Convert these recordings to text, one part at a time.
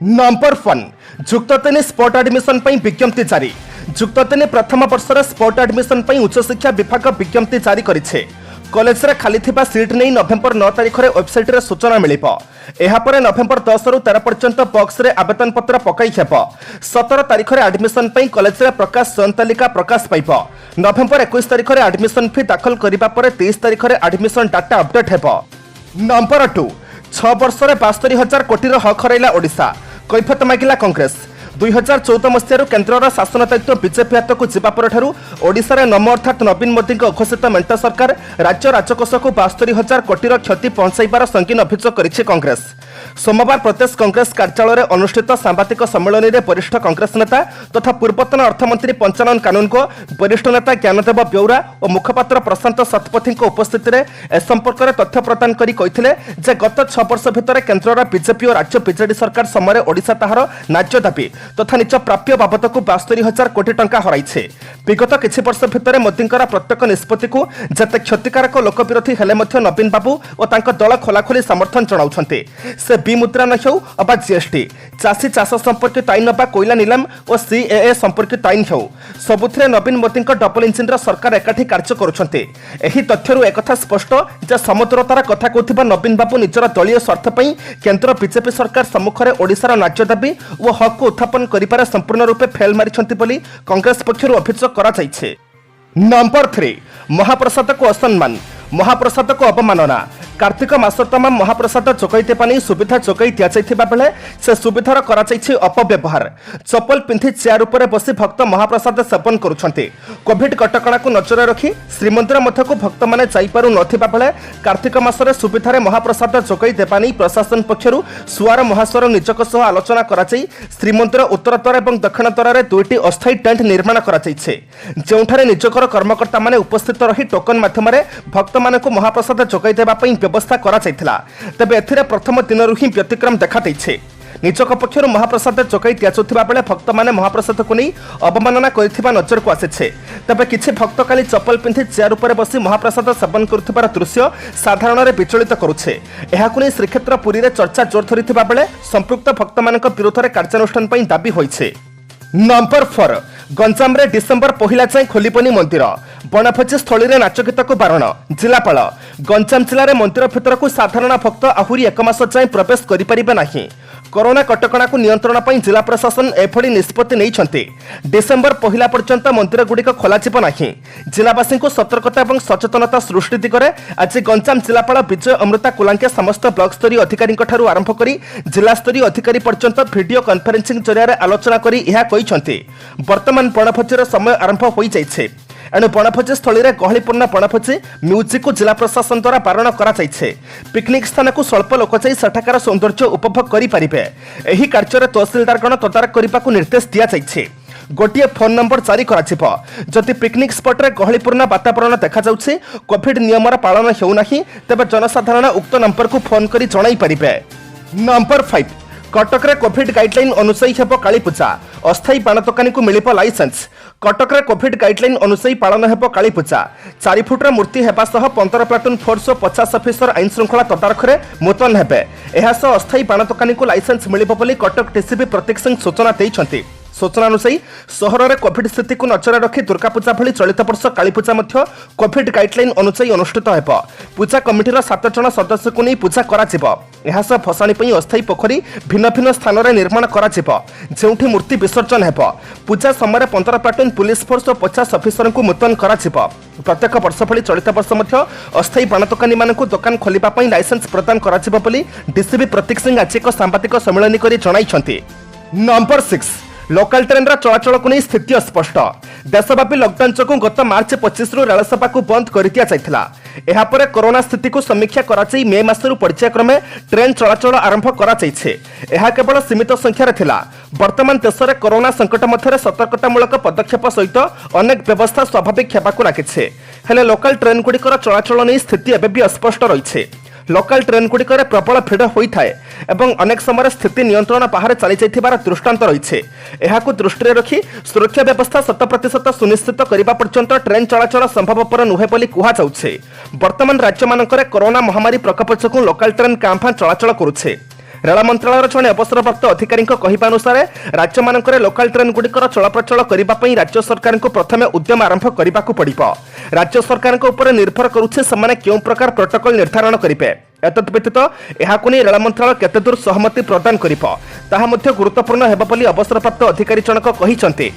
Number 1 जुक्त 3 spot admission पई विज्ञप्ति जारी। जुक्त 3 प्रथम वर्षर स्पॉट एडमिशन पई उच्च शिक्षा विभाग विज्ञप्ति जारी करिछे। कॉलेज रे खाली थिबा सीट नै नवेम्बर 9 तारिख रे वेबसाइट रे सूचना मिलिबो। एहा परे नवेम्बर 10 रु 13 पर्यंत बॉक्स रे आवेदन पत्र पकाई हेबो। 17 तारिख रे एडमिशन पई कॉलेज रे प्रकाश चयन तालिका प्रकाश पाइबो। नवेम्बर 21 तारिख रे एडमिशन फी दाखल करिबा परे 23 तारिख रे एडमिशन डाटा अपडेट हेबो। नंबर 2 6 वर्ष रे 72,000 कोटी रो हक हरैला ओडिशा। कैफत मागिला कांग्रेस। 2014 मसीह केन्द्र शासन दायित्व बीजेपी हाथ को जीवा पर ओडिशा नम अर्थात नवीन मोदी घोषित मेंट सरकार राज्य राजकोष को 72,000 कोटी क्षति पहुंचाइबार संगीन अभियोग करिछि कांग्रेस। सोमवार प्रदेश कांग्रेस कार्यालय अनुष्ठित सांबादिक सम्मेलन में वरिष्ठ कांग्रेस नेता तथा पूर्वतन अर्थमंत्री पंचानन कानूनगो, वरिष्ठ नेता ज्ञानदेव बेउरा और मुखपात्र प्रशांत शतपथी उपस्थित में ए संपर्क में तथ्य प्रदान करी कहिथिले जे गत 6 वर्ष भितर केन्द्र बीजेपी और राज्य बीजेडी सरकार समय ओडिशा ताहार न्याय्य दाबी तथा निज प्राप्य बाबद को 72,000 कोटी टंका हराइछे। विगत किछि वर्ष भितर मोदींकर प्रत्येक निष्पत्ति को जते क्षतिकारक लोकविरोधी हेले मध्य नवीन बाबू और तांको दल खोलाखोली समर्थन जणाउछन्ते। से बी मुद्रा न हो अबा जीएसटी, चाषी चाष संपर्कित आईन अबा कोयला नीलाम और सीएए संपर्कित आईन हो सबुथिरे नवीन मोदी डबल इंजिन सरकार एकाठी कार्य करुछन्ते। एही तथ्यरु एकथा स्पष्ट जे समुद्रतार कथा कहथिबा नवीन बाबू निजर दलीय स्वार्थ पई केंद्र बीजेपी सरकार सम्मुखरे ओडिशार न्याय्य दाबी और हक को उत्थापन करिपारे संपूर्ण रूपे फेल मारिछन्ति बोली कांग्रेस पक्षरु अभियोग करा जाइछे। नंबर 3 महाप्रसाद को असम्मान, महाप्रसाद को अवमानना। कार्तिक मास तमाम महाप्रसाद जोगाइते पानी सुविधा जोगाई दिया बेले से सुविधार कराई अपव्यवहार। चप्पल पिंधि चेयर उपर बसी भक्त महाप्रसाद सेवन करुछन्ते। कोविड कटकणा को नजर रखी श्रीमंदिर मध्य को भक्त माने जाइपारु नथिबा बेले कार्तिक मासरे सुविधारे महाप्रसाद जोगाई देबा नै प्रशासन पक्षरु सुआर महास्वर निजक सह आलोचना कराई श्रीमंदिर उत्तर द्वार और दक्षिण द्वार रे दुईटी अस्थायी टेंट निर्माण कराइछे, जेउठारे निजकर कर्मकर्ता माने उपस्थित रही टोकन माध्यम भक्त मानकु महाप्रसाद जोगाई देबा पई व्यवस्था करा जायथिला। तबे एथिरे प्रथम दिनरु ही व्यतिक्रम देखा दैछे। निजक पक्षर महाप्रसाद जोगाई दियाचुथिबा बेले भक्त माने महाप्रसाद को नहीं अवमानना करिथिबा नजर को आसेछे। तबे किछि भक्त काली चप्पल पिंधि चेयर उपर बसी महाप्रसाद सेवन करुथिबार दृश्य साधारण रे विचलित करुछे। एहाकु नै श्रीक्षेत्र पुरी रे चर्चा जोर धरिथिबा बेले संपृक्त भक्त मानक विरोध रे कार्यानुष्ठान पई दाबी होइछे। नंबर 4 गंजाम रे डिसेंबर पहिला जाए खोलिबनी मंदिर। बनभोजी स्थली रे नाच गीत को बारण। जिलापाल गंजाम जिले में मंदिर भीतर को साधारण भक्त आहुरी 1 मास जाए प्रवेश करिपारिबे नाही। कोरोना कटकणा को नियंत्रण पई जिला प्रशासन एभली निष्पत्ति नैछन्ते। डिसेंबर पहिला पर्यंत मंदिर गुड़िक खोलाजिब नाही। जिलावासी को सतर्कता और सचेतनता सृष्टि दिगरे आज गंजाम जिलापाल विजय अमृता कुलांके समस्त ब्लॉक स्तरीय अधिकारी आरंभ करी जिला स्तरीय अधिकारी पर्यंत वीडियो कॉन्फ्रेंसिंग जरिया आलोचना करी यह कहिसन्ते। वर्तमान बनभोजीर समय आरंभ हो जाइछे। एणु बनभोजी स्थली रे गहलीपूर्ण बनभोजी म्यूजिक को जिला प्रशासन द्वारा बारण करा जाइछे। पिकनिक स्थान को स्वल्प लोक जाई सेठाकार सौंदर्य उपभोग करि परिबे। एही कार्य रे तहसीलदारगण तदारक करने को निर्देश दिया जाइछे। गोटे फोन नंबर जारी कराजिबो। जदि पिकनिक स्पॉट रे गहलीपूर्ण वातावरण देखा जाउछे, कोविड नियमर पालन हेउ नाही, तेबे जनसाधारण उक्त नंबर को फोन करी जणाई परिबे। नंबर 5 कटक रे कोविड गाइडलाइन अनुसार हेबो काली पूजा। अस्थायी बाण दोकानी को मिलिबो लाइसेंस। कटक रे कोविड गाइडलाइन अनुसार पालन हेबो काली पूजा। 4 फुटर मूर्ति हेबा सह 15 प्लाटून फोर्स 50 ऑफिसर आईन श्रृंखला तदारख रे मुतयन हेबे। एहा सह अस्थायी बाण दोकानी को लाइसेंस मिलिबो बोली कटक टीसीपी प्रतीक सिंह सूचना दैछन्ति। सूचना अनुसार सहर में कोविड स्थिति को नजर रखी दुर्गा पूजा भली चलित वर्ष काली पूजा मध्य कोविड गाइडलाइन अनुसार अनुष्ठित हेब। पूजा कमिटीर 7 जन सदस्य को नहीं पूजा कराजिब। एहा सह भसाणी पई अस्थायी पोखरी भिन्न भिन्न स्थान में निर्माण कराजिब, जेउठी मूर्ति विसर्जन हेब। पूजा समय 15 प्लाटून पुलिस फोर्स और 50 ऑफिसर को मुतयन कराजिब। प्रत्येक वर्ष भली चलित वर्ष मध्य अस्थायी बाण दोकानी मानकु दुकान खोलिबा पई लाइसेंस प्रदान कराजिब बोली डीसीपी प्रतीक सिंह आज एक सांबादिक सम्मेलन करी जणाइछन्ति। नंबर 6 लोकल ट्रेन चलाचल को नहीं स्थिति अस्पष्ट। देशव्यापी लॉकडाउन जो गत मार्च 25 रु रेल सेवा को बंद कर दिया जाइथिला। एहा परे कोरोना स्थिति को समीक्षा कराई मे मासरु पर्यायक्रमे ट्रेन चलाचल आरंभ कराइछे। एहा केवल सीमित संख्यार थिला। वर्तमान देश में कोरोना संकट मध्य सतर्कतामूलक पदक्षेप सहित अनेक व्यवस्था स्वाभाविक हेबाकु लागिछे। हेले लोकल ट्रेन गुड़िकर चलाचल नहीं स्थिति एबे भी अस्पष्ट रहिछे। लोकल ट्रेन गुड़िकर प्रबल भिड़ होता है और अनेक समय स्थिति नियंत्रण बाहर चली जाइथिबार दृष्टांत रही। एहाकु दृष्टि रखी सुरक्षा व्यवस्था 100% सुनिश्चित करने पर्यंत ट्रेन चलाचल संभवपर नुहे बोली कहुछे। वर्तमान राज्य मानकरे कोरोना महामारी प्रकोप जो लोकल ट्रेन कांफा चलाचल करुछे। रेल मंत्रालय जड़े अवसरप्राप्त अधिकारी अनुसार राज्य मानक लोकाल ट्रेन गुड़िकर चलप्रचल करने राज्य सरकार को प्रथम उद्यम आरंभ करने को पड़ो। राज्य सरकार निर्भर करुचे से क्यों प्रकार प्रोटोकॉल निर्धारण करेंगे। एतद व्यतीत यहां नहीं रेल मंत्रालय केते दूर सहमति प्रदान कर गुरुत्वपूर्ण होगा अवसरप्राप्त अधिकारी जनक कहते।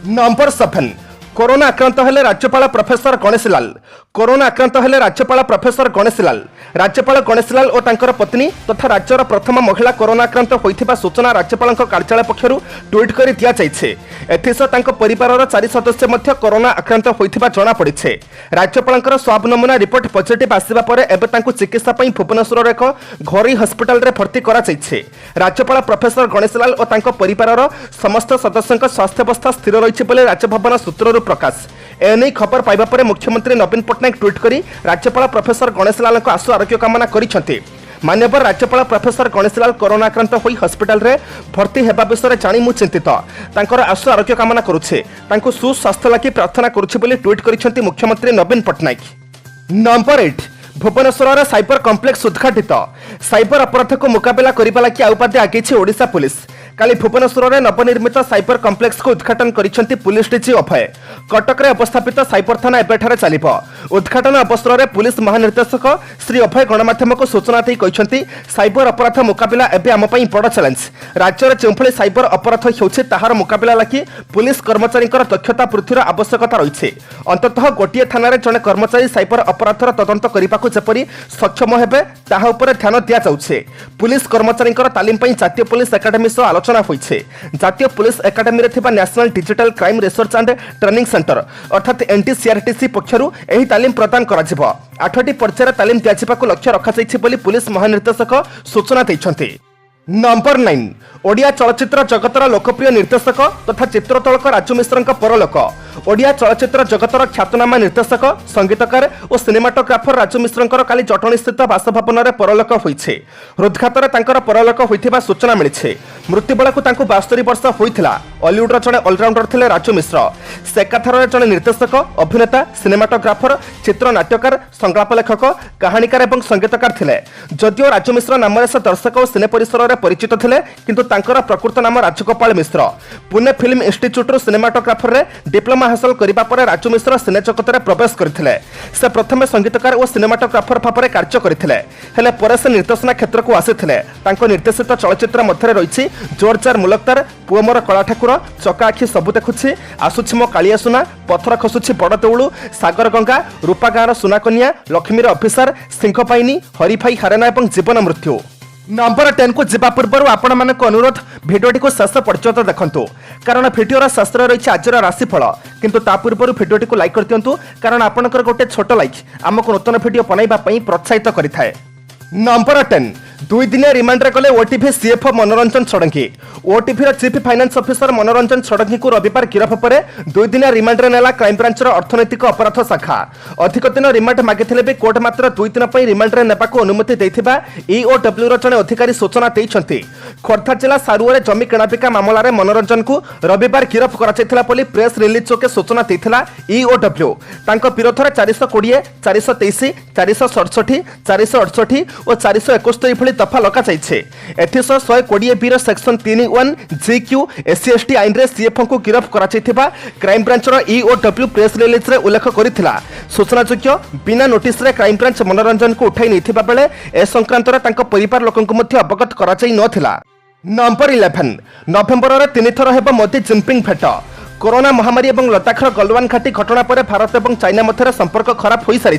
नंबर 7 कोरोना आक्रांत हेले राज्यपाल प्रोफेसर गणेशलाल। कोरोना आक्रांत हेले राज्यपाल प्रोफेसर गणेशलाल। राज्यपाल गणेशलाल और तांकर पत्नी तथा राज्यर प्रथम महिला कोरोना आक्रांत होइथिबा सूचना राज्यपाल कार्यालय पक्षरु ट्वीट कर दिया जाइछे। एथिस तांको परिवारर 4 सदस्य मध्य कोरोना आक्रांत होइथिबा जणा पड़िछे। राज्यपालंकर स्वाब नमूना रिपोर्ट पॉजिटिव आसीबा परे एबे तांको चिकित्सा पई भुवनेश्वर एक घरोई हॉस्पिटल रे भर्ती करा जाइछे। राज्यपाल प्रोफेसर गणेशलाल और तांको परिवारर समस्त सदस्यंक स्वास्थ्य अवस्था स्थिर रहिछि बोले राज्यभवन सूत्ररु प्रकाश। एने खबर पाइबा परे मुख्यमंत्री नवीन पट्टनायक ट्वीट करी राज्यपाल प्रोफेसर गणेशलाल आशु आरोग्य कामना करिसेंति। मान्यवर राज्यपाल प्रोफेसर गणेशलाल कोरोना आक्रांत होई हॉस्पिटल रे भर्ती हेबा विषय जानी मु चिंतित। तांकर आशु आरोग्य कामना करुछे। तांको सुस्वास्थ्य लागि प्रार्थना करुछे बोली ट्वीट करिसेंति मुख्यमंत्री नवीन पट्टनायक। नंबर 8 भुवनेश्वर में साइबर कॉम्प्लेक्स उद्घाटित। साइबर अपराध को मुकाबला करने लगी आउपादे आगे ओडिशा पुलिस। काली भुवनेश्वर में नवनिर्मित साइबर कॉम्प्लेक्स को उद्घाटन करिसेंति पुलिस डीजी अभय। कटक रे अवस्थापित साइबर थाना एबेठारे चलिबो। उद्घाटन अवसर में पुलिस महानिर्देशक श्री अभय गणमाध्यम को सूचना दी कहिसेंति साइबर अपराध मुकाबला एबे आम पई बड़ चैलेंज। राज्य में जो साइबर अपराध होउछे ताहार मुकाबला लागि पुलिस कर्मचारी दक्षता वृद्धिर आवश्यकता रही। अंततः गोटे थाना जड़े कर्मचारी साइबर अपराधर तदंत करने को जपरी सक्षम हेबे ताहा उपरे ध्यान दिया जाउछे। पुलिस कर्मचारी तालीम पई जातीय पुलिस एकाडेमी सह आलोचना होइछे। जातीय पुलिस एकाडेमी रे थिबा national digital crime research and training centre अर्थात एनटीसीआरटीसी पक्षरु एही तालीम प्रदान करा जिवो। 8टी पर्यायर तालीम दिया जिबाकु लक्ष्य रखा जाइछि बोली पुलिस महानिर्देशक सूचना दैछन्ति। नंबर 9 ओडिया चलचित्र जगतर लोकप्रिय निर्देशक तथा चित्रतळक राजू मिश्रଙ୍କ परलोक। ओडिया चलचित्र जगतर ख्यातनामा निर्देशक संगीतकार और सिनेमाटोग्राफर राजू मिश्रଙ୍କର काली जटणी स्थित बासभवन में परलोक होइछे। हृदघातरे तांकर परलोक होइथिबा सूचना मिलिछे। मृत्यु बेलकु तांकु 72 वर्ष होइथिला। हॉलीवुडर जड़े ऑलराउंडर थिले राजू मिश्र। से एकाथर जड़े निर्देशक, अभिनेता, सिनेमाटोग्राफर, चित्रनाट्यकार, संलाप लेखक, कहानीकार और संगीतकार थिले। जदिओ राजू मिश्र नाम से दर्शक और सिने परिसर में परिचित थिले किंतु तांकर प्रकृत नाम राजगोपाल मिश्र। पुणे फिल्म इंस्टीट्यूट सिनेमाटोग्राफर रे डिप्लोमा हासिल करिबा परे राजू मिश्र सिने जगत में प्रवेश करथिले। से प्रथमे संगीतकार और सिनेमाटोग्राफर भाव कार्य करथिले हेले परे से निर्देशना क्षेत्र को आसीथिले। तांको निर्देशित चलचित्र मध्य रही जोरजार मुलक्तार, पुओ मोर कला ठाकुर, चका आखि सबु देखुछि, आसुछि मो कालिया सुना, पथर खसुछि बड़ देउळु, सागर गंगा, रूपा गाँर सुनाकन्या, लक्ष्मीर अफिसर, सिंह पाइनी, हरिफाई हारेना और जीवन मृत्यु। नंबर 10 को जीवा पूर्व आपण मानक अनुरोध भिडियोटी को शेष पर्यंत देखंतु कारण भिडियोर शास्त्र रही आजर राशिफल किंतु ता पूर्व भिडियोटी को लाइक कर दियंतु कारण आपनकर गोटे छोट लाइक आमको नूतन भिडियो बनाइबा पई प्रोत्साहित करिथाए। नंबर 10 दुई दिन रिमांड रे गले ओटीभी सीएफओ मनोरंजन षडंगी। ओटीभी चीफ फाइनेंस ऑफिसर मनोरंजन षडंगी को रविवार गिरफ पर 2 दिन रिमांड रे नेला क्राइम ब्रांचर अर्थनैतिक अपराध शाखा। अधिक दिन रिमांड मागिथिले भी कोर्ट मात्र 2 दिन पई रिमांड रे नेबाको अनुमति दैथिबा ईओडब्ल्यू र जने अधिकारी सूचना दैछंती। खोर्धा जिला सारुआरे जमी किणाबिका मामला रे मनोरंजन को रविवार गिरफ करा जायथिला बोली प्रेस रिलीज चोके सूचना दैथिला ईओडब्ल्यू। तांको विरोध रे 420, 423, 467, 468 और 471 भली दफा लगा जाइछे। एथिस 120 बी सेक्शन 31 जीक्यू एससी एसटी आईन रे सीएफओ को गिरफ करा जायथिबा क्राइम ब्रांचर ईओडब्ल्यू प्रेस रिलीज रे उल्लेख करिथिला। सूचनायोग्य बिना नोटिस रे क्राइम ब्रांच मनोरंजन को उठाई नैथिबा बेले ए संक्रांत रे तांको परिवार लोकंक मध्य अवगत करा जाय नथिला। नंबर 11 नवेम्बर रे 3 थर हेबो मोदी जिनपिंग भेट। कोरोना महामारी और लद्दाखर गलवान घाटी घटना पर भारत और चाइना मध्य संपर्क खराब हो सारी।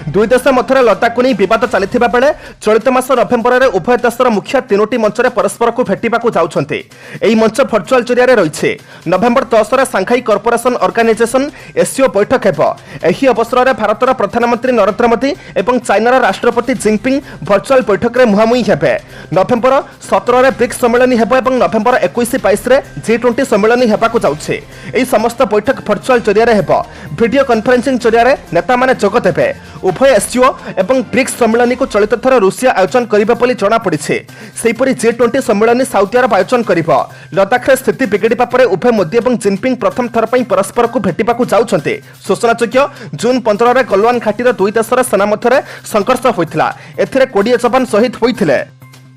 दुई देश मध्य लद्दाख को नहीं बद चली बेले चलित मास नवेम्बर में उभय देशर मुखिया 3टी मंच में परस्पर को भेटा जाऊँगी। यह मंच भर्चुआल जरिया रही। नवेम्बर 10 में सांघाई कॉर्पोरेशन ऑर्गेनाइजेशन एससीओ बैठक हो। यह अवसर में भारतर प्रधानमंत्री नरेंद्र मोदी और चाइनार राष्ट्रपति जिनपिंग भर्चुआल बैठक में मुहांमुही हेबे। नवेम्बर 17 में ब्रिक्स सम्मेलन हो और नवेम्बर 21-22 में G20 सम्मेलन होगा जाऊँगी। यह समस्त बैठक भर्चुआल जरिया हेबो। वीडियो कॉन्फ्रेंसिंग जरिया नेता माने जोग देबे। उभय एससीओ एवं ब्रिक्स सम्मेलन को चलित थर रूसिया आयोजन करिबा बोली जणा पड़िछे। सेहिपरि G20 सम्मेलन साउदी अरब आयोजन करिबो। लद्दाख रे स्थिति बिगड़िबा परे उभय मोदी एवं जिनपिंग प्रथम थर पई परस्पर को भेटिबाकू जाउछन्ते। सूचनायोग्य जून 15 रे गलवान घाटीर दुई देशर सेना मध्यरे संघर्ष होइथिला। एथिरे 20 जवान शहीद होइथिले।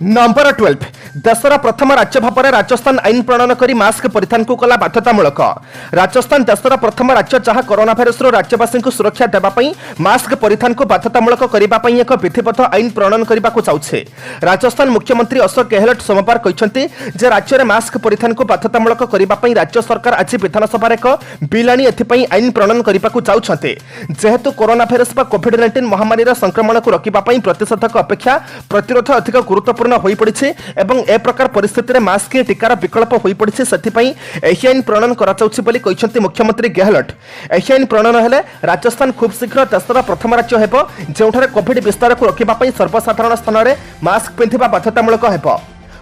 नंबर 12 देशर प्रथम राज्य भाव में राजस्थान आईन प्रणयन कर मास्क परिधान को कला बाध्यतामूलक। राजस्थान देशर प्रथम राज्य जहां कोरोना भाइरस राज्यवासी को सुरक्षा देवाई मास्क परिधान को बाध्यतामूलक करने एक विधिवत आईन प्रणयन करने को चाहे। राजस्थान मुख्यमंत्री अशोक गहलोत सोमवार कहते राज्य में मास्क परिधान को बाध्यतामूलक करने राज्य सरकार आज विधानसभा एक बिल आनी एथिपाई आईन प्रणयन करने को चाहते। जेहेतु कोरोना भाइरस कोविड-19 महामारी संक्रमण को रोकने प्रतिषेधक अपेक्षा प्रतिरोध अधिक गुरुत्वपूर्ण हो पड़ी एवं ए प्रकार परिस्थिति में मास्क टीकार विकल्प हो पड़ी से आईन प्रणयन कर मुख्यमंत्री गहलोत। आईन प्रणयन हेले राजस्थान खूब शीघ्र देशर प्रथम राज्य हेब जो कोविड विस्तार को रोकने सर्वसाधारण स्थान में मास्क पिंधिबा बाध्यतामूलक हेब।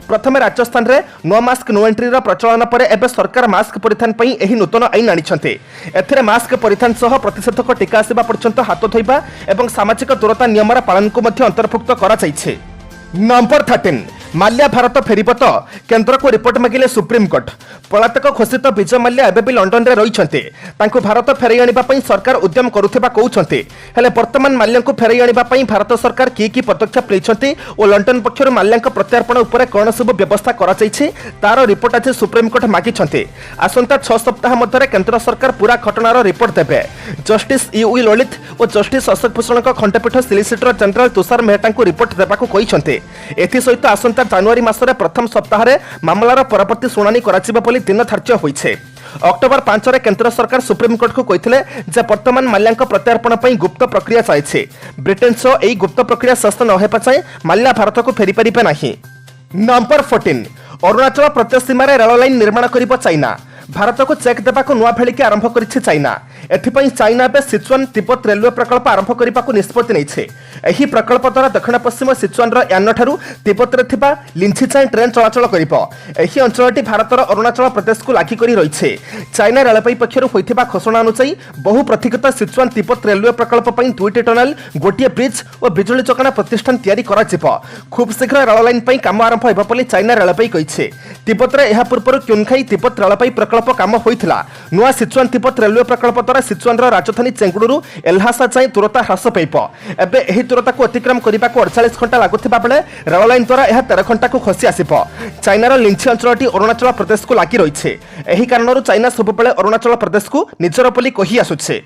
प्रथम राजस्थान रे नो मास्क नो एंट्री प्रचलन पर एबे सरकार मास्क परिधान पई एही नूतन आईन आनिछन्ते। एथिरे मास्क परिधान सह प्रतिषेधक टीका आसिबा पर्यंत हाथ धोइबा एवं सामाजिक दूरता नियमर पालन को मध्य अंतर्भुक्त करा जाइछे। नंबर 13 माल्या भारत फेरिब तो केन्द्र को रिपोर्ट मागिले सुप्रीमकोर्ट। पलातक घोषित विजय माल्या एबे भी लंडन रे रहिछन्ते। तांको भारत फेरै आनिबा पई सरकार उद्यम करुथिबा कहउछन्ते। हेले वर्तमान माल्या को फेरै आनिबा पई भारत सरकार की पदक्षेप लेछन्ते और लंडन पक्षर माल्या प्रत्यार्पण उपर कोन सब व्यवस्था करा जाइछे तार रिपोर्ट आज सुप्रीमकोर्ट मागिछन्ते। आसंता 6 सप्ताह मध्य केन्द्र सरकार पूरा घटनार रिपोर्ट देबे। जस्टिस यूई ललित और जस्टिस अशोक भूषण खंडपीठ सॉलिसिटर जनरल तुषार मेहता को रिपोर्ट देबाकू कहिछन्ते। एथि सहित आसंता जनवरी मासरे प्रथम सप्ताह रे मामलार परवर्ती शुणानी कराजिबा बोली दिन धार्य होइछे। अक्टोबर 5 रे केंद्र सरकार सुप्रीमकोर्ट को कहिथिले जे वर्तमान माल्या प्रत्यार्पण पई गुप्त प्रक्रिया चालिछे। ब्रिटेन सो एई गुप्त प्रक्रिया शेष न हेबा चाहे माल्या भारत को फेरी परिबे नाही। नंबर 14 अरुणाचल प्रदेश सीमा रे रेल लाइन निर्माण करिबो चाइना। भारत को चेक देवा को नुआ भेलिके आरंभ करिछि चाइना। एथिपई चाइना बे सिचुआन तिब्बत रेलवे प्रकल्प आरंभ करने को निष्पत्ति नैछे। एही प्रकल्प द्वारा दक्षिण पश्चिम सिचुआन रो यान ठारू तिब्बत रे थिबा लिंछिचाई ट्रेन चलाचल करिबो। एही अंचलटी भारतर अरुणाचल प्रदेश को लागी करी रहिछे। चाइना रेलवे पक्षरु होइथिबा घोषणा अनुसार बहु प्रतीक्षित सिचुआन तिब्बत रेलवे प्रकल्प पई 2टी टनल गोटिए ब्रिज और बिजुली चकना प्रतिष्ठान तैयारी करा जिवो। खूब शीघ्र रेल लाइन पई काम आरंभ हेबो बोली चाइना रेलवे कहिछे। तिब्बत रे एहा पूर्व क्युनखाई तिब्बत रेलवे प्रकल्प काम होइथिला। नुआ सिचुआन तिब्बत रेलवे प्रकल्प द्वारा सिचुआन राजधानी चेंगुडुरु एल्हासा जाए दूरता ह्रास पाइब। एबे एही दूरता को अतिक्रम करने को 48 घंटा लगुथिबा बेले रेल लाइन द्वारा यह 13 घंटा को खसी आसिब। चाइनार लिंछी अंचलटी अरुणाचल प्रदेश को लागी रहिछे। एही कारणरु चाइना सबुबेले अरुणाचल प्रदेश को निजर बोली कहि आसुछे।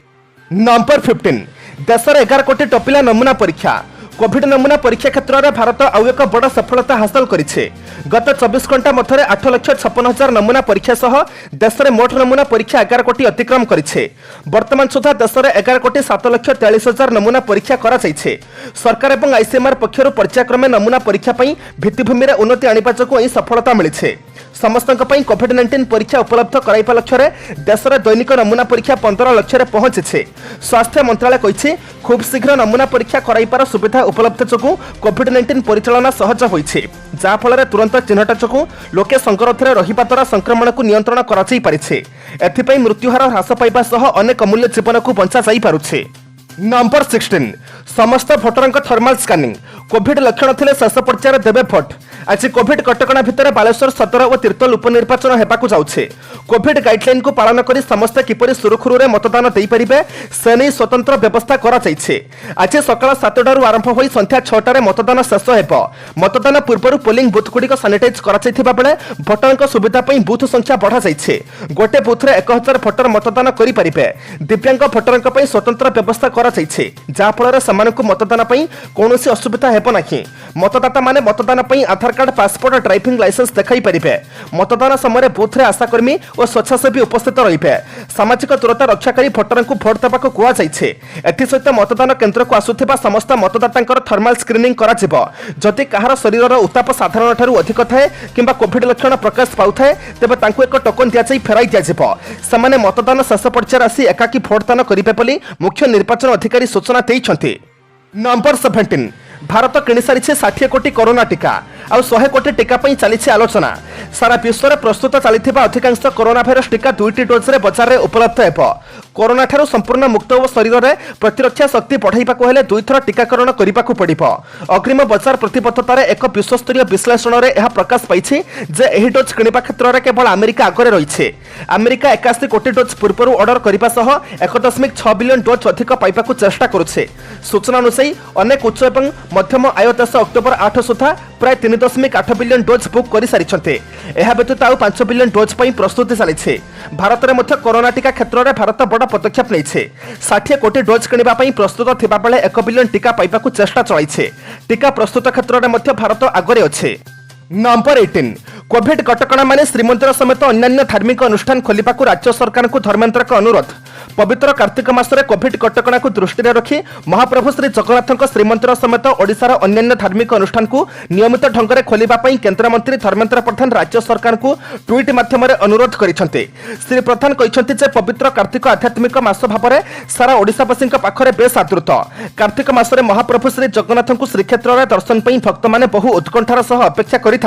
नंबर 15 देशर 11 कोटी टपिला नमूना परीक्षा। कोविड नमूना परीक्षा क्षेत्र में भारत आउ एक बड़ सफलता हासिल करिछे। गत 24 घंटा मध्य 8,56,000 नमूना परीक्षा सह देश में मोट नमूना परीक्षा 11 कोटी अतिक्रम करिछे। वर्तमान सुधा देश में 11 कोटी 7,43,000 नमूना परीक्षा करा जाइछे। सरकार एवं आईसीएमआर पक्षर पर्यायक्रमे नमूना परीक्षा पई भित्तिभूमि में उन्नति आनिबा जोगु एही सफलता मिलिछे। समस्तक पई कोविड-19 परीक्षा उपलब्ध कराइबा लक्ष्य रे देश में दैनिक नमूना परीक्षा 15 लाख रे पहुंचीछे। स्वास्थ्य मंत्रालय कहिछे खूब शीघ्र नमूना परीक्षा कराइबार सुविधा उपलब्ध जोगु कोविड-19 परिचालना सहज होइछे। जा फल तुरंत चिन्हट जोगु लोके संक्रमित रहिबा द्वारा संक्रमण को नियंत्रण करा जाई पारिछे। एथिपई मृत्युहार ह्रास पाइबा सह अनेक अमूल्य जीवन को बंचा जाई पारुछे। नंबर 16 समस्त भोटरंक थर्माल स्कानिंग। कोविड लक्षण थिले शेष पर्यायर देबे भोट। आज कोविड कटकणा भितर बालेश्वर सदर और तीर्तोल उपनिर्वाचन हेबाकू जाउछे। कोविड गाइडलाइन को पालन करी समस्त किपरि सुरखुरु रे मतदान देई परिबे से नै स्वतंत्र व्यवस्था करा जाइछे। आज सकाळ 7टारु आरंभ होई संध्या 6टारे मतदान शेष हेबो। मतदान पूर्वरु पोलिंग बूथ गुडीक सैनिटाइज करा जाइथिबा बेले भोटरंक सुविधा पई बूथ संख्या बढ़ा जाइछे। गोटे बूथ रे 1000 भोटर मतदान करि परिबे। दिव्यांग भोटरंक पई स्वतंत्र व्यवस्था करा जाइछे जा फल समानकु मतदान पई कोनोसी असुविधा हेबो नाही। मतदाता माने मतदान पई आधार कार्ड पासपोर्ट ड्राइविंग लाइसेंस देखाई परिबे। मतदान समय बूथ रे आशाकर्मी और स्वेच्छासेवी उपस्थित रहिबे। सामाजिक दूरता रक्षा करी भोटरंकु भोट देबाकू कुआ जाइछे। एथि सहित मतदान केन्द्र को आसुथिबा समस्त मतदातांकर थर्माल स्क्रीनिंग करा जिवो। जदि कहार शरीरर उत्ताप साधारण ठारू अधिक थाए किंबा कोविड लक्षण प्रकाश पाउथाए तेबे तांकु एक टोकन दिया जाई फेराई दिया जिवो। समाने मतदान शेष पर्यायर आसी एकाकी भोटदान करिबे बोली मुख्य निर्वाचन अधिकारी सूचना दैछन्ति। नंबर 17 भारत किणी सारी 60 कोटी कोरोना टीका आ 100 कोटी टीका पई चली आलोचना। सारा विश्व में प्रस्तुत चली अधिकांश कोरोना भाइरस टीका 2टी डोज रे बजार में उपलब्ध हेबो। कोरोना ठारू संपूर्ण मुक्त और शरीर में प्रतिरक्षा शक्ति बढ़ाइबाकू हेले 2 थर टीकाकरण करिबाकू पड़िबो। अग्रिम बजार प्रतिबद्धतार एक विश्वस्तरीय विश्लेषण में यह प्रकाश पाइछि जे एही डोज किनिबा क्षेत्र में केवल अमेरिका आगे रहिछे। अमेरिका 81 कोटी डोज पूर्व ऑर्डर करने सह 1.6 बिलियन डोज अधिक पाइबाकू चेष्टा करुछे। सूचना अनुसार अनेक उच्च और मध्यम आय देश अक्टोबर 8 सुधा प्राय 3 2.8 बिलियन डोज बुक कर सारी। यह व्यतीत आउ 5 बिलियन डोज पर प्रस्तुति चली। भारत में कोरोना टीका क्षेत्र में भारत बड़ पदक्षेप नहीं 60 कोटी डोज किणवाई प्रस्तुत थिबा बेले 1 बिलियन टीका पाइबाकू चेष्टा चलाई। टीका प्रस्तुत क्षेत्र में भारत आगरे अच्छे। नंबर 18 कोविड कटकणा माने श्रीमंदिर समेत अन्य धार्मिक अनुष्ठान खोलने को राज्य सरकार को धर्मेन्द्र का अनुरोध। पवित्र कार्तिक मासरे कोविड कटकणा को दृष्टि रखी महाप्रभु श्री जगन्नाथ श्रीमंदिर समेत ओडिशार अन्य धार्मिक अनुष्ठान को नियमित ढंग से खोलने केन्द्रमंत्री धर्मेन्द्र प्रधान राज्य सरकार को ट्वीट माध्यम अनुरोध करते। श्री प्रधान कहते पवित्र कार्तिक आध्यात्मिक मास भाव में सारा ओडिशावासी पाखरे बेस आदृत। कार्तिक मासरे महाप्रभु श्री जगन्नाथ को श्रीक्षेत्र में दर्शन पर भक्त मैंने बहु उत्कंठार सह अपेक्षा करते।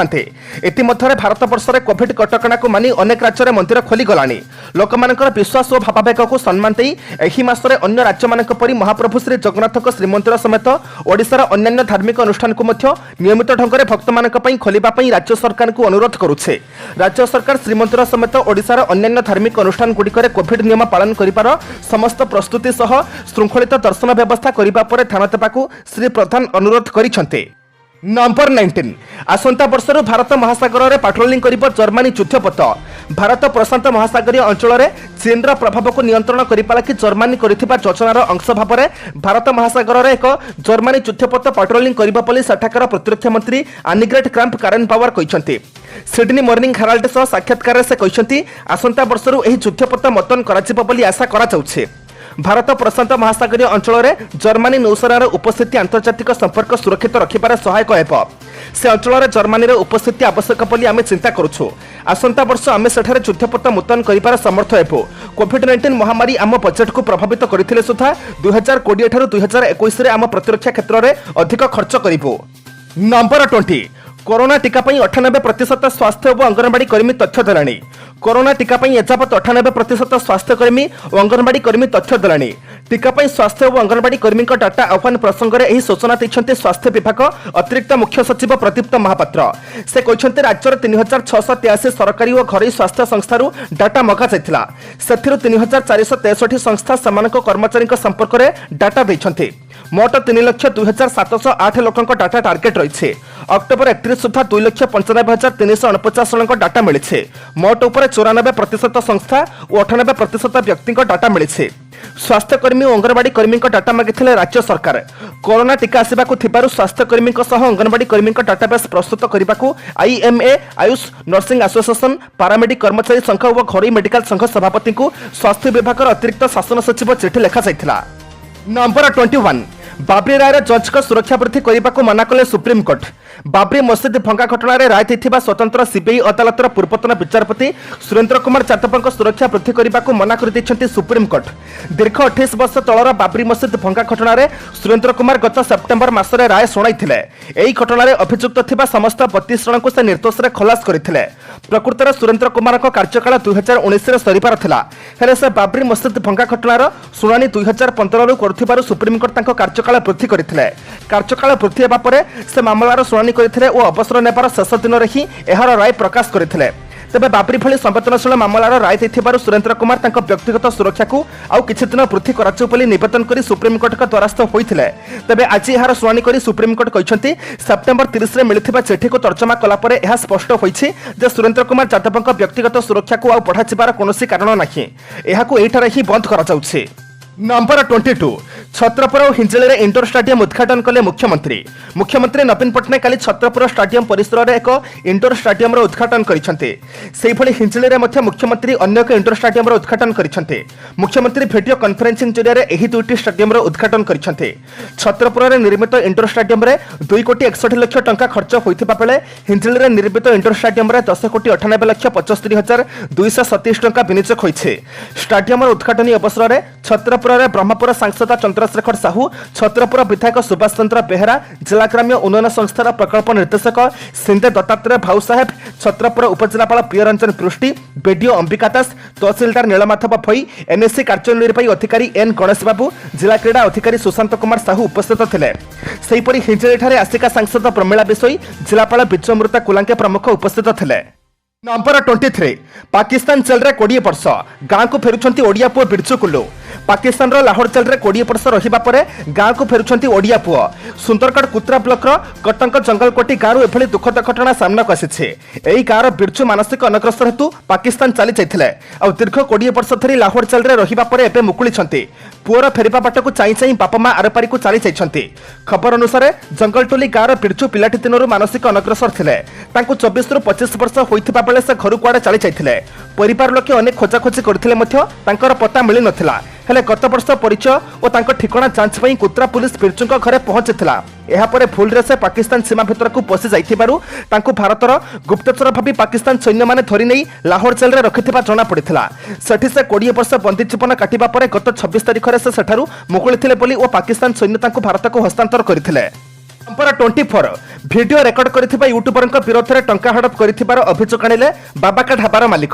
इतिमध्य भारत वर्ष में कोविड कटकणा को मानि अनेक राज्य में मंदिर खोलीगलानी। लोकमानकर विश्वास और भावावेग को सम्मान देई एही मासरे अन्य राज्य मानक परि महाप्रभु श्री जगन्नाथ श्रीमंदिर समेत ओडिशार अन्य धार्मिक अनुष्ठान को मध्य नियमित ढंग से भक्त मानक पई खोलिबा पई राज्य सरकार को अनुरोध करुछे। राज्य सरकार श्रीमंदिर समेत ओडिशार अन्य धार्मिक अनुष्ठान गुड़िकर कोविड नियम पालन करिपार समस्त प्रस्तुति सह श्रृंखलित दर्शन व्यवस्था करिबा परे ध्यान देबाकू श्री प्रधान अनुरोध करिसंते। नंबर 19 आसंता वर्षर भारत महासागर में पाट्रोलिंग करिब जर्मनी युद्धपोत। भारत प्रशांत महासागरीय अंचल में चीन प्रभाव को नियंत्रण करने लगी जर्मनी करिथिबा योजनार अंश भाव में भारत महासागर में एक जर्मनी युद्धपोत पाट्रोलिंग करिब बोली सेठाकार प्रतिरक्षा मंत्री आनिग्रेट क्राम्प कारेन पावर कहते। सिडनी मॉर्निंग हेराल्ड सह साक्षात्कार से कहते आसंता वर्षर यह युद्धपोत मतन करा बोली आशा करा जाउछे। भारत प्रशांत महासागरीय अंचल में जर्मनी नौसेनार उपस्थिति आंतर्जातिक संपर्क सुरक्षित रखिबार सहायक हेब। से अंचल में जर्मनी उपस्थिति आवश्यक बोली आमे चिंता करुछु। आसंता वर्ष आमे सेठारे युद्धपोत मुतयन करिबार समर्थ हेबु। कोविड-19 महामारी आम बजेट को प्रभावित करथिले सुधा 2020 ठारू 2021 रे आम प्रतिरक्षा क्षेत्र में अधिक खर्च करिबु। नंबर 20 कोरोना टीका 98% स्वास्थ्य और अंगनवाड़ी कर्मी तथ्य देलानी। कोरोना टीका एजावत 98% स्वास्थ्यकर्मी और अंगनवाड़ी कर्मी तथ्य देलानी। टीका स्वास्थ्य और अंगनवाड़ी कर्मी डाटा आह्वान प्रसंग में सूचना देते स्वास्थ्य विभाग अतिरिक्त मुख्य सचिव प्रदीप्त महापात्र। से कहते राज्य 3683 सरकारी और घरोई स्वास्थ्य संस्थार डाटा मगा जाइथिला। सेथिरु 3463 संस्था सेमानक कर्मचारी संपर्क में डाटा देइछन्ते। मोट 3,02,708 लोक डाटा टार्गेट रही। अक्टोबर 31 सुधा 2,95,349 जनक डाटा मिली। मोट उपर 94% संस्था और 98% व्यक्ति डाटा मिली। स्वास्थ्यकर्मी और अंगनवाड़ी कर्मी डाटा मागिथिले राज्य सरकार। कोरोना टीका आसबाकू थिबारु स्वास्थ्यकर्मी अंगनवाड़ी कर्मी डाटाबेस प्रस्तुत करने आईएमए आयुष नर्सिंग एसोसिएशन पारामेडिक कर्मचारी संघ और घरोई मेडिकल संघ सभापति को स्वास्थ्य विभाग अतिरिक्त शासन सचिव चिठी लिखा जाइथिला। नंबर 21 बाबरी राय जज को सुरक्षा वृद्धि करने को मना कले सुप्रीम कोर्ट। बाबरी मस्जिद भंगा घटना रे राय देथिबा स्वतंत्र सीबीआई अदालतर पूर्वतन विचारपति सुरेंद्र कुमार यादव सुरक्षा वृद्धि करने को मना कर दैछन्ति सुप्रीम कोर्ट। दीर्घ 28 वर्ष तलर बाबरी मस्जिद भंगा घटना रे सुरेंद्र कुमार गत सेप्टेम्बर मासरे राय शुणाइथिले। एही घटना रे अभियुक्त थिबा समस्त 32 जन को से निर्दोष रे खलास करथिले। प्रकृत में सुरेंद्र कुमार कार्यकाल 2019 रे सरीपार थिला। हेले से बाबरी मस्जिद भंगा घटनार शुणाणी 2015 रु करथिबारु सुप्रीम कोर्ट तांको कार्यकाल वृद्धि करथिले। कार्यकाल वृद्धि हेबा परे से मामलार शुणाणी करथिले और अवसर नेबार शेष दिन रे ही एहार राय प्रकाश करथिले। तेबे बाबरी भली संवेदनशील मामलार राय देथिबारु सुरेंद्र कुमार तांको व्यक्तिगत सुरक्षा को आउ किछि दिन वृद्धि कराचु बोली निवेदन करी सुप्रीम कोर्ट का द्वारस्थ होइथिले। तेबे आज एहार शुणाणी करी सुप्रीम कोर्ट कहछन्ति सेप्टेम्बर 30 रे मिलिथिबा चिठी को तर्जमा कला परे एहा स्पष्ट होइछि जे सुरेंद्र कुमार यादवक व्यक्तिगत सुरक्षा को आउ बढ़ाचिबार कोनोसी कारण नाही। एहाकू एठारे ही बंद करा जाउछि। नंबर 22 छत्रपुर और हिंजिली रे इंडोर स्टाडियम उद्घाटन कले मुख्यमंत्री नवीन पट्टनायक काली छत्रपुर स्टाडियम परिसर में एक इंडोर स्टाडियम उद्घाटन करते। हिंजिली रे मुख्यमंत्री अन्य एक इंडोर स्टाडियम उद्घाटन करते। मुख्यमंत्री वीडियो कॉन्फ्रेंसिंग जरिए यही दुईटी स्टाडियम उद्घाटन करते। छत्रपुर में निर्मित इंडोर स्टाडियम 2,61,00,000 टंका खर्च होता बेले हिंजिली रे निर्मित इंडोर स्टाडियम 10,98,75,227 टंका विनियोग होइछे। स्टाडियम उद्घाटन अवसर में छत्रपुर ब्रह्मपुर सांसद चंद्रशेखर साहू, छत्रपुर विधायक सुभाष चंद्र बेहरा, जिला ग्राम्य उन्नयन संस्थार प्रकल्प निर्देशक सिंधे दत्तात्रेय भाऊ साहेब, छत्रपुर उपजिलापाल प्रियरंजन पृष्टि, बीडीओ अंबिका दास, तहसिलदार नीलमाधव भई, एनएससी कार्यनिर्वाही अधिकारी एन गणेश बाबू, जिला क्रीड़ा अधिकारी सुशांत कुमार साहू उपस्थित थे। सेहीपरि हिंजिली आसिका सांसद प्रमिला बिशोई, जिलापाल विजयमृता कुलांगे प्रमुख उपस्थित थे। नंबर 23 पाकिस्तान जेल रे 20 वर्ष गाँ को फेरुछंती ओडिया पुओ बिरजू कुल्लू। पाकिस्तान लाहौर जेल में 20 वर्ष रहिबा परे गाँव को फेरुछंती ओडिया पुओ। सुंदरगढ़ कुत्रा ब्लॉक कटंक जंगलकोटी गाँव एभली दुखद घटना सामना को आसी। एही गाँव बिरजू मानसिक अनग्रस्त हेतु पाकिस्तान चली जाइथिले आ दीर्घ 20 वर्ष धरी लाहौर जेल में रहिबा परे एबे मुकुलिछंती। पुओर फेरिबा बाटकू चाई चाई बापा माँ आरपारी को चली जाइछंती। खबर अनुसार जंगलटोली गाँव बिरजू पिलाटी दिनरू मानसिक अनग्रसर थिले। तांकू 24 रु 25 वर्ष होइथिबा बेले से घर कुआडे चली जाइथिले। परिवार लोके अनेक खोजाखोजी करथिले मध्य तांकर पता मिली नथिला। हेले गत वर्ष परिचय और तांको ठिकाना जांच पई कुत्रा पुलिस बिरजूंक घरे पहुंचीथिला। एहा परे भूल रे से पाकिस्तान सीमा भितर को पसि जाइथिबारु तांको भारतर गुप्तचर भाबी पाकिस्तान सैन्य माने धरि नै लाहौर जेल रे रखिथिबा जणा पड़िथिला। सेठी से 20 वर्ष बंदी जीवन काटिबा परे गत 26 तारिख रे से सेठारु मुकुलिथिले बोली और पाकिस्तान सैन्य तांको भारत को हस्तांतर करथिले। नंबर 24 वीडियो रेकर्ड करथिबा यूट्यूबर विरोध में टंका हड़प कर अभियोग आनिले बाबाका ढाबार मालिक।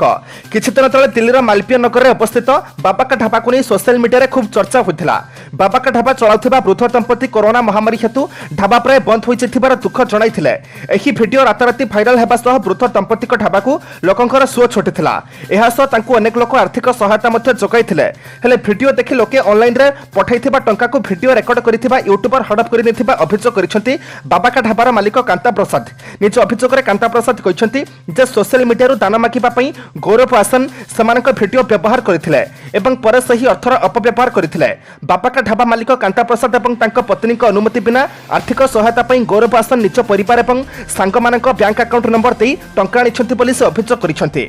किछि दिन तले दिल्लीर मालवीय नगर में अवस्थित बाबाका ढाबा को नहीं सोशल मीडिया खूब चर्चा होता। बाबाका ढाबा चलाउथिबा वृद्ध दंपति कोरोना महामारी हेतु ढाबा प्राय बंद हो जाइथिबार दुख जणाइथिले। एही वीडियो राताराती भाइराल हेबा सह वृद्ध दंपति ढाबा को लोकंकर सुओ छोटिथिला। एहा सह तांको अनेक लोक आर्थिक सहायता मध्य जोगाइथिले। हेले वीडियो देखि लोके ऑनलाइन रे पठाइथिबा टंका को वीडियो रेकर्ड करथिबा यूट्यूबर हड़प कर नेथिबा अभियोग करिसेंती बाबाका ढाबार मालिक कांता प्रसाद। निज अभियोग में कांता प्रसाद कहते जे सोशल मीडिया दान मागिबा पई गौरव आसन सेमानक वीडियो व्यवहार करथिले एवं पर सही अर्थर अपव्यवहार करथिले। बाबाका ढाबा मालिक कांता प्रसाद एवं तांक पत्नी अनुमति बिना आर्थिक सहायता पई गौरव आसन निज परिवार एवं सांग मानक बैंक अकाउंट नंबर दे टंका आनिछंती बोली से अभियोग करिसेंती।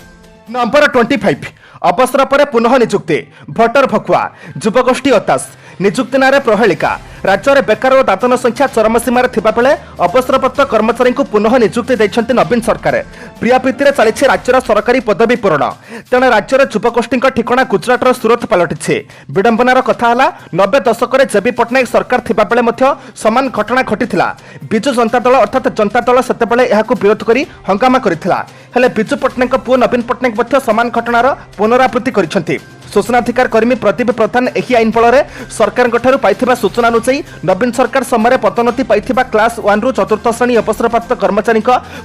नंबर 25 अवसर पर पुनः नियुक्ति भोटर भकुआ युवगोष्ठी हताश नियुक्ति नारे प्रहेलिका। राज्य में बेकार और दातन संख्या चरम सीमार थिबा बेले अवसरप्राप्त कर्मचारी को पुनः नियुक्ति दैछंती नवीन सरकार। प्रिया प्रीति चली राज्यर सरकारी पदवी पूरण तेणु राज्यर युवगोष्ठी ठिकाना गुजरात सूरत पलटिছে। विडंबनार कथा है 90 दशक में जेबी पट्टनायक सरकार थिबा बेले मध्य समान घटना घटिथिला। बिजु जनता दल अर्थात जनता दल सेतेबेले एहाकु विरोध करी हंगामा करिथिला। हेले बिजु पट्टनायक पुओ नवीन पट्टनायक मध्य समान घटनार पुनरावृत्ति करिसेंती। सूचनाधिकार कर्मी प्रदीप प्रधान एही आईन बल सरकार पाइथिबा सूचना अनुसार नवीन सरकार समय पदोन्नति पाइथिबा क्लास 1 रु 4th श्रेणी अवसरप्राप्त कर्मचारी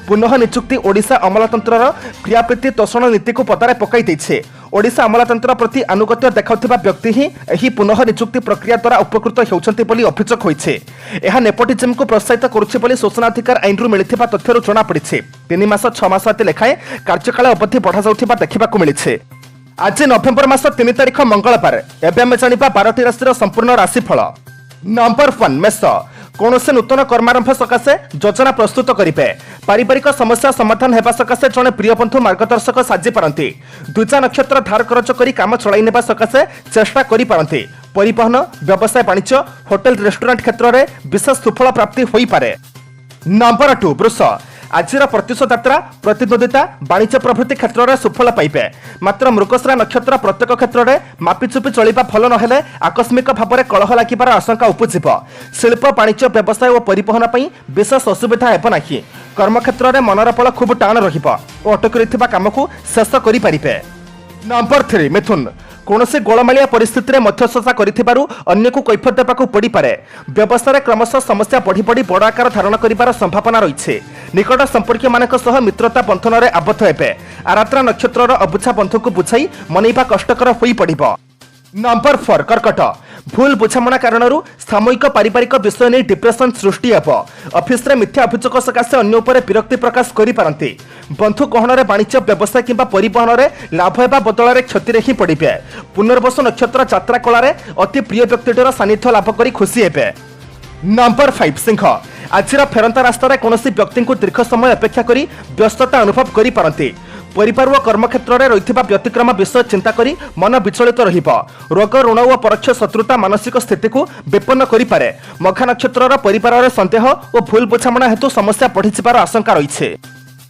पुनः नियुक्ति ओडिशा अमलातंत्रर क्रियाप्रीति तोषण नीति को पदारे पकाई दैछे। ओडिशा अमलातंत्र प्रति आनुगत्य देखाउथिबा व्यक्ति ही एही पुनः नियुक्ति प्रक्रिया द्वारा उपकृत हेउछंती बोली अभियोग होइछे। एहा नेपोटिज्म को प्रोत्साहित करुछि बोली सूचनाधिकार आईन रु मिलिथिबा तथ्यरु जणा पड़िछे। 3 मास 6 मास अति लेखाए कार्यकाल अवधि बढ़ा जाउथिबा देखिबाकू मिलिछे। आज नवेम्बर मास 3 तारिख मंगलवार एवं आम जाना 12टी राशि संपूर्ण राशिफल। नंबर 1 मेष कौन से नूतन कर्मारंभ सकाशे योजना प्रस्तुत करेंगे। पारिवारिक समस्या समाधान होगा सकाशे जड़े प्रिय बंधु मार्गदर्शक साजी पारती। द्विजा नक्षत्र धार खर्च कर काम चलाई नेबा सकाशे चेष्टा करि पारती। परिवहन व्यवसाय वाणिज्य होटेल रेस्टोरेंट क्षेत्र में विशेष सुफल प्राप्ति हो पारे। नंबर 2 वृष आजिर प्रतिशत यात्रा प्रतिद्वंदिता वाणिज्य प्रभृति क्षेत्र में सुफल पाइबे। मात्र मृगशिरा नक्षत्र प्रत्येक क्षेत्र में मापिचुपी चलिबा फल नहेले आकस्मिक भाव में कलह लागिबार आशंका उपजिब। शिल्प वाणिज्य व्यवसाय और परिवहन पर विशेष असुविधा हेब नाही। कर्मक्षेत्र में मनर फल खूब टाण रहिबो और अटकी रहिथिबा काम को शेष करि पारिबे। नंबर 3 मिथुन कौन से गोलमालिया परिस्थिति में मध्यस्थता करिथिबारु अन्य को कैफियत देबाकू पड़ी पारे। व्यवसाय क्रमशः समस्या बढ़ी बढ़ी बड़ आकार धारण करिबार संभावना रही। निकट संपर्कीय मानक सह मित्रता बंधन में आबद्ध हेबे। आरात्रा नक्षत्र अबुझा बंधु को बुझाई मनैबा कष्टकर होई पड़िबो। नंबर 4 कर्कट भूल बुझामणा कारण सामूहिक पारिवारिक विषय नहीं डिप्रेशन सृष्टि हेब। ऑफिस रे मिथ्या अभियोग सकाशे अन्य उपर विरक्ति प्रकाश करि पारंती। बंधु कहणरे वाणिज्य व्यवसाय किंबा परिवहन रे लाभ हेबा बदल क्षति रे ही पड़िबे। पुनर्वसु नक्षत्र यात्रा कला अति प्रिय व्यक्तिटर सानिध्य लाभ करी खुशी हेबे। नंबर 5 सिंह आजिर फेरंता रास्तार कौन व्यक्ति को दीर्घ समय अपेक्षा करी व्यस्तता अनुभव करि पारंती। परिवार और कर्मक्षेत्र में रही व्यतिक्रम विषय चिंता करी मन विचलित रहिबो। रोग ऋण और परोक्ष शत्रुता मानसिक स्थिति को विपन्न करिपारे। मघा नक्षत्र परिवार में संदेह और भूल बुझामणा हेतु समस्या बढ़ी आशंका रही।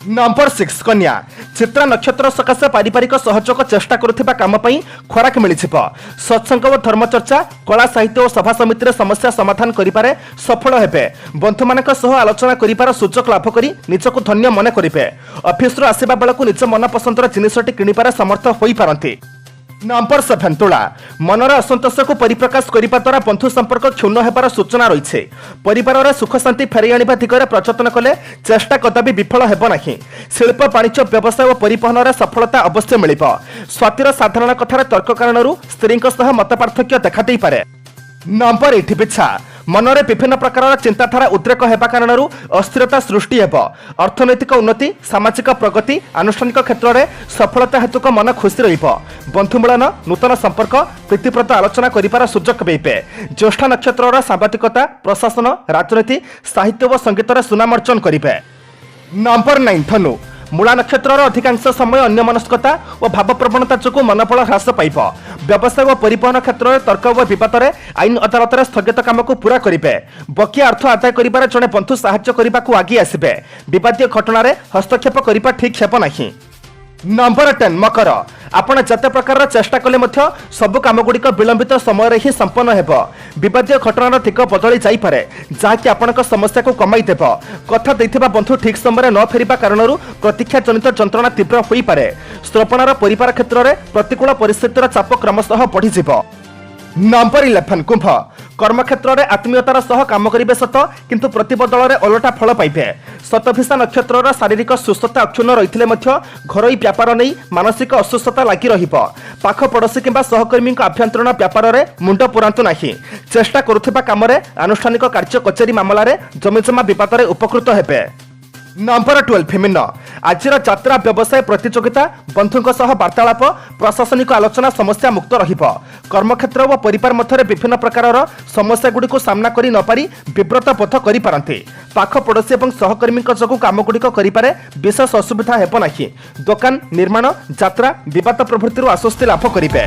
नंबर 6 कन्या चित्रा नक्षत्र सकाशे पारिवारिक सहयोग चेष्टा करुथिबा काम पई खोराक मिलिछिबो। सत्संग और धर्मचर्चा कला साहित्य और सभा समिति समस्या समाधान करिपारे सफल हेबे। बंधु मानक सह आलोचना करिपार सुजोग लाभ करी निजको धन्य मन करिबे। ऑफिस रु आसीबा बेलकु निज मन पसंदर जिनिसटी किनिपारे समर्थ होई पारंती। नंबर 7 तुला मनर असंतोष को परिप्रकाश करने द्वारा बंधु संपर्क क्षुण्ण होबार सूचना रही परिवार सुख शांति फेरई आने दिगरे प्रयत्न कले चेष्टा कदापि विफल हेब नहीं शिल्प वाणिज्य व्यवसाय और परिवहन सफलता अवश्य मिल स्वातिर साधारण कथार तर्क कारण स्त्री मतपार्थक्य देखा पारे नंबर 8 पिछा मनरे विभिन्न प्रकार चिंताधारा उद्रेक होगा कारण अस्थिरता सृष्टि हेब अर्थनैतिक उन्नति सामाजिक प्रगति आनुष्ठानिक क्षेत्र में सफलता हेतुक मन खुशी बंधु मिलन नूतन संपर्क प्रीतिप्रद आलोचना कर सुजोग पाइबे ज्येष्ठ नक्षत्र सांबादिकता प्रशासन राजनीति साहित्य और संगीत सुनाम अर्जन करेंगे नंबर 9 धनु मूला नक्षत्र अधिकांश समय अन्यमनस्कता और भावप्रवणता जो मनोबल ह्रास पाइब व्यवसाय और परिवहन क्षेत्र में तर्क और विवाद में आईन अदालत स्थगित काम को पूरा करेंगे बकिया अर्थ आदाय कर जड़े बंधु साहाय्य करने को आगे आसबे विवादीय घटना हस्तक्षेप करने ठीक हेब नहीं नंबर 10 मकर आपण जते प्रकार चेष्टा कले सबु काम गुड़िक विलंबित समय ही संपन्न हेब विवादीय घटनार दिग बदली जापे जहाँकि आपण समस्या को कमाई देव कथा देथिबा बंधु ठीक समय न फेरिबा कारण प्रतीक्षा जनित जंत्रणा तीव्र हो पारे श्रोपणार परिवार क्षेत्र में प्रतिकूल परिस्थितिर चाप क्रमशः बढ़ी नंबर 11 कुंभ कर्मक्षेत्र में आत्मीयतार सह काम करेंगे सत किंतु प्रतिबदल में ओलटा फल पाइबे शतभिषा नक्षत्र शारीरिक सुस्थता अक्षुण्ण रही घरोई व्यापार नहीं मानसिक असुस्थता लगी रख पड़ोशी किंबा सहकर्मी आभ्यंतरण व्यापार में मुंड पुरांतु नहीं चेष्टा करुथिबा काम में आनुष्ठानिक कार्य कचेरी मामलें जमिजमा विवाद में उपकृत हेबे नंबर 12 फेमिन आज यात्रा व्यवसाय प्रतियोगिता बंधुों सह वार्तालाप प्रशासनिक आलोचना समस्या मुक्त रहिबो कर्मक्षेत्र और परिवार मध्य विभिन्न प्रकार समस्या गुड़ी को सामना करि न पारी विव्रत बोध करि पारंती पाख पड़ोशी और सहकर्मी जो काम गुड़िक करें विशेष असुविधा हेब नहीं दुकान निर्माण यात्रा विवाद प्रभृति आश्वस्ति लाभ करेंगे।